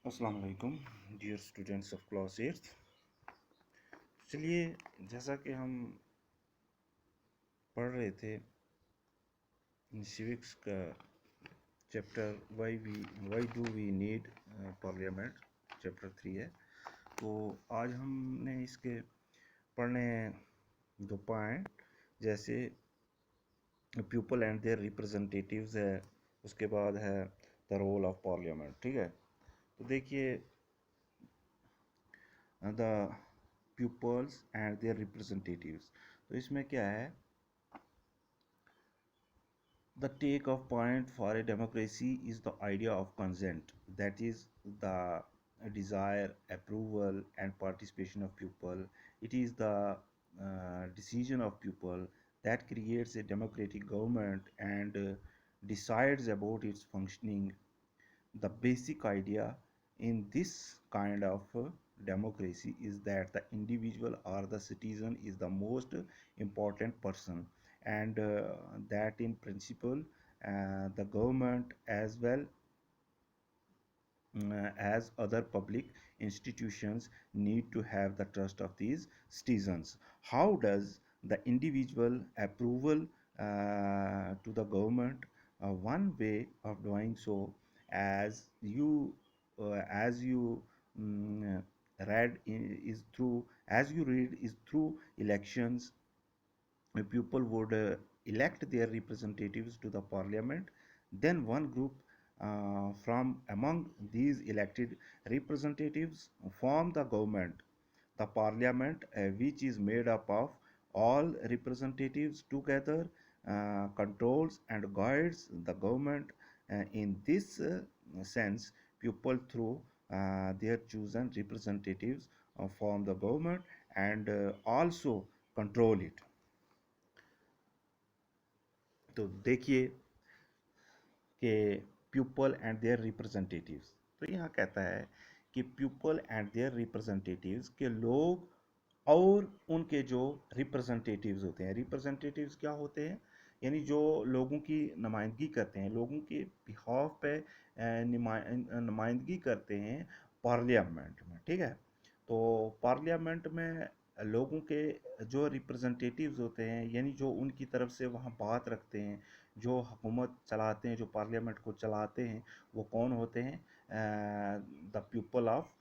अस्सलाम वालेकुम dear students of class 8। चलिए, जैसा कि हम पढ़ रहे थे सिविक्स का chapter why do we need parliament, chapter 3 है। तो आज हमने इसके पढ़ने दो पॉइंट, जैसे पीपल एंड देयर रिप्रेजेंटेटिव्स है, उसके बाद है द रोल ऑफ पार्लियामेंट। ठीक है, तो देखिए the pupils and their representatives। तो इसमें क्या है, the take of point for a democracy is the idea of consent, that is the desire, approval and participation of people. It is the decision of people that creates a democratic government and decides about its functioning. The basic idea in this kind of democracy is that the individual or the citizen is the most important person, and that in principle the government as well as other public institutions need to have the trust of these citizens. How does the individual approval to the government? One way of doing so, as you mm, read is through as you read is through elections. People would elect their representatives to the parliament. Then one group from among these elected representatives form the government. The parliament, which is made up of all representatives together, controls and guides the government. In this sense, people through their chosen representatives form the government and also control it। तो देखिए कि pupil and their representatives, तो यहाँ कहता है कि pupil and their representatives के लोग और उनके जो रिप्रेजेंटेटिव्स होते हैं। रिप्रेजेंटेटिव्स क्या होते हैं? यानी जो लोगों की नुमाइंदगी करते हैं, लोगों के बिहाफ पे नुमाइंदगी करते हैं पार्लियामेंट में। ठीक है, तो पार्लियामेंट में लोगों के जो रिप्रेजेंटेटिव्स होते हैं, यानी जो उनकी तरफ से वहाँ बात रखते हैं, जो हुकूमत चलाते हैं, जो पार्लियामेंट को चलाते हैं, वो कौन होते हैं? The people of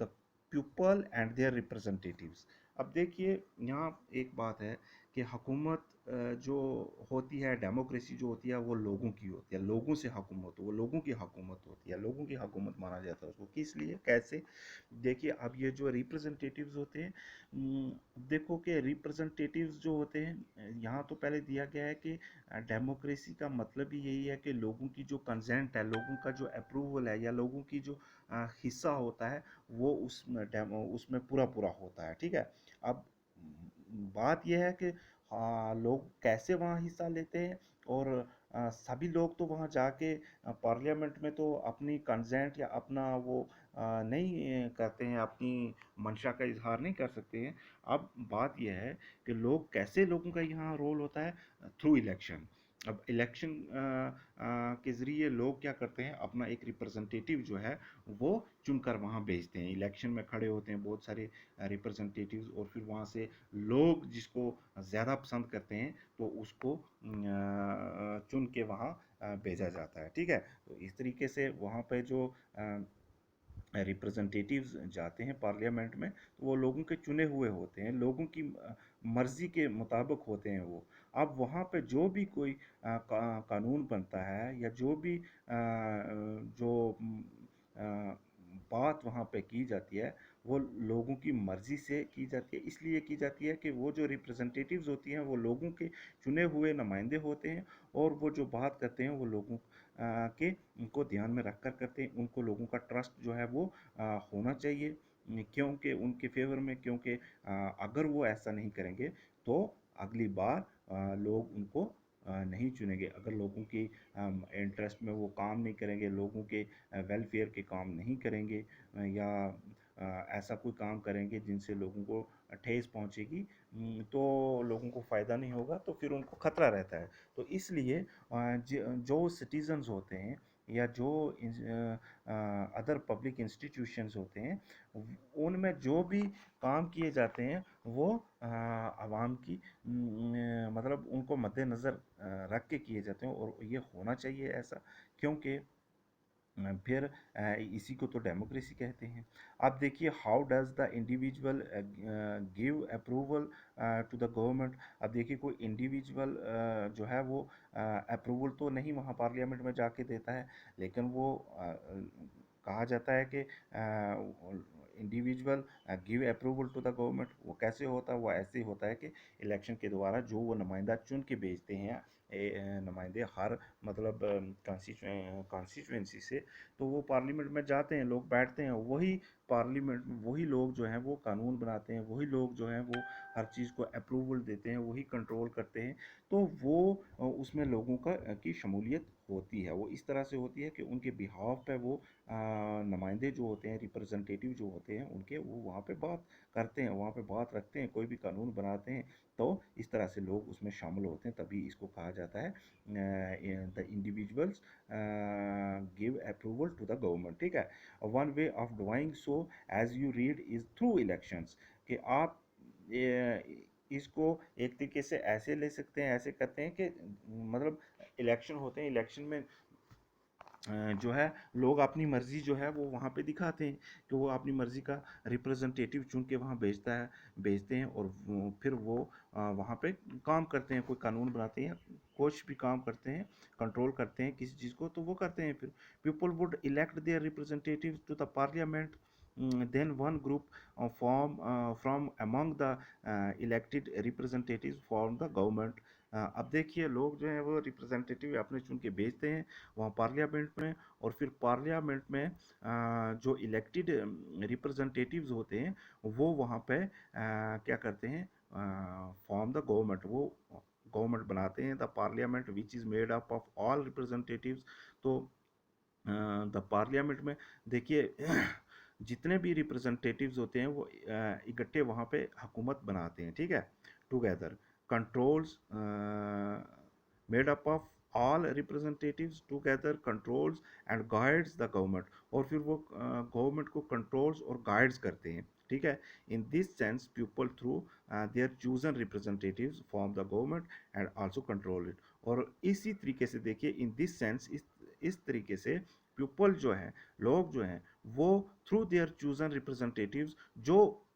the people and their representatives. अब देखिए, यहाँ एक बात है कि हुकूमत जो होती है, डेमोक्रेसी जो होती है, वो लोगों की होती है, लोगों से हुकूमत, वो लोगों की हुकूमत होती है, लोगों की हुकूमत माना जाता है उसको। किस लिए, कैसे? देखिए, अब ये जो रिप्रेजेंटेटिव्स होते हैं, देखो कि रिप्रेजेंटेटिव्स जो होते हैं, यहाँ तो पहले दिया गया है कि डेमोक्रेसी का मतलब ही यही है कि लोगों की जो कंसेंट है, लोगों का जो अप्रूवल है, या लोगों की जो हिस्सा होता है, वो उसमें पूरा पूरा होता है। ठीक है, अब बात यह है कि लोग कैसे वहाँ हिस्सा लेते हैं, और सभी लोग तो वहाँ जाके पार्लियामेंट में तो अपनी कंसेंट या अपना वो नहीं करते हैं, अपनी मंशा का इजहार नहीं कर सकते हैं। अब बात यह है कि लोग कैसे, लोगों का यहाँ रोल होता है थ्रू इलेक्शन। अब इलेक्शन के ज़रिए लोग क्या करते हैं, अपना एक रिप्रेजेंटेटिव जो है वो चुनकर वहाँ भेजते हैं। इलेक्शन में खड़े होते हैं बहुत सारे रिप्रेजेंटेटिव्स, और फिर वहाँ से लोग जिसको ज़्यादा पसंद करते हैं तो उसको चुन के वहाँ भेजा जाता है। ठीक है, तो इस तरीके से वहाँ पे जो रिप्रेजेंटेटिव्स जाते हैं पार्लियामेंट में, तो वो लोगों के चुने हुए होते हैं, लोगों की मर्ज़ी के मुताबिक होते हैं वो। अब वहाँ पे जो भी कोई कानून बनता है, या जो भी जो बात वहाँ पे की जाती है, वो लोगों की मर्ज़ी से की जाती है। इसलिए की जाती है कि वो जो रिप्रेजेंटेटिव्स होती हैं, वो लोगों के चुने हुए नुमाइंदे होते हैं, और वो जो बात करते हैं वो लोगों के उनको ध्यान में रख कर करते हैं। उनको लोगों का ट्रस्ट जो है वो होना चाहिए, क्योंकि उनके फेवर में, क्योंकि अगर वो ऐसा नहीं करेंगे तो अगली बार लोग उनको नहीं चुनेंगे। अगर लोगों की इंटरेस्ट में वो काम नहीं करेंगे, लोगों के वेलफेयर के काम नहीं करेंगे, या ऐसा कोई काम करेंगे जिनसे लोगों को ठेस पहुंचेगी, तो लोगों को फ़ायदा नहीं होगा, तो फिर उनको खतरा रहता है। तो इसलिए जो सिटीजन्स होते हैं या जो अदर पब्लिक इंस्टीट्यूशंस होते हैं, उनमें जो भी काम किए जाते हैं वो आवाम की मतलब उनको मद्देनज़र रख के किए जाते हैं, और ये होना चाहिए ऐसा, क्योंकि फिर इसी को तो डेमोक्रेसी कहते हैं। अब देखिए, how does the individual give approval to the government. अब देखिए, कोई इंडिविजुअल जो है वो अप्रूवल तो नहीं वहाँ पार्लियामेंट में जाके देता है, लेकिन वो कहा जाता है कि individual give approval to the government. वो कैसे होता है? वो ऐसे होता है कि इलेक्शन के द्वारा जो वो नुमाइंदा चुन के भेजते हैं, नुमाइंदे हर मतलब कॉन्स्टिट्यूंसी से, तो वो पार्लियामेंट में जाते हैं, लोग बैठते हैं, वही पार्लियामेंट में वही लोग जो हैं वो कानून बनाते हैं, वही लोग जो हैं वो हर चीज़ को अप्रूवल देते हैं, वही कंट्रोल करते हैं। तो वो उसमें लोगों की शमूलियत होती है, वो इस तरह से होती है कि उनके बिहाफ पे वो नुमाइंदे जो होते हैं, रिप्रेजेंटेटिव जो होते हैं उनके, वो वहाँ पे बात करते हैं, वहाँ पे बात रखते हैं, कोई भी कानून बनाते हैं, तो इस तरह से लोग उसमें शामिल होते हैं। तभी इसको कहा जाता है the individuals give approval to the government. ठीक है। One way of doing so as you read is through elections, कि आप इसको एक तरीके से ऐसे ले सकते हैं, ऐसे करते हैं कि मतलब इलेक्शन होते हैं, इलेक्शन में जो है लोग अपनी मर्ज़ी जो है वो वहाँ पे दिखाते हैं कि वो अपनी मर्ज़ी का रिप्रेजेंटेटिव चुन के वहाँ भेजते हैं, और फिर वो वहाँ पे काम करते हैं, कोई कानून बनाते हैं, कुछ भी काम करते हैं, कंट्रोल करते हैं किसी चीज़ को, तो वो करते हैं। फिर people would elect their representative to the parliament, then one group from among the elected representatives form the government। अब देखिए, लोग जो हैं वो रिप्रेजेंटेटिव अपने चुन के भेजते हैं वहाँ पार्लियामेंट में, और फिर पार्लियामेंट में जो इलेक्टेड रिप्रेजेंटेटिव्स होते हैं वो वहाँ पे क्या करते हैं, फॉर्म द गवर्नमेंट, वो गवर्नमेंट बनाते हैं। The parliament which is made up of all representatives. तो द पार्लियामेंट में देखिए जितने भी रिप्रेजेंटेटिव्स होते हैं वो इकट्ठे वहाँ पे हुकूमत बनाते हैं। ठीक है। Together controls made up of all representatives together controls and guides the government, और फिर वो गवर्नमेंट को कंट्रोल्स और गाइड्स करते हैं। ठीक है। In this sense people through their chosen representatives form the government and also control it. और इसी तरीके से देखिए, इन दिस सेंस, इस तरीके से पीपल जो है, लोग जो हैं, वो थ्रू देयर चूजन रिप्रेजेंटेटिव्स, जो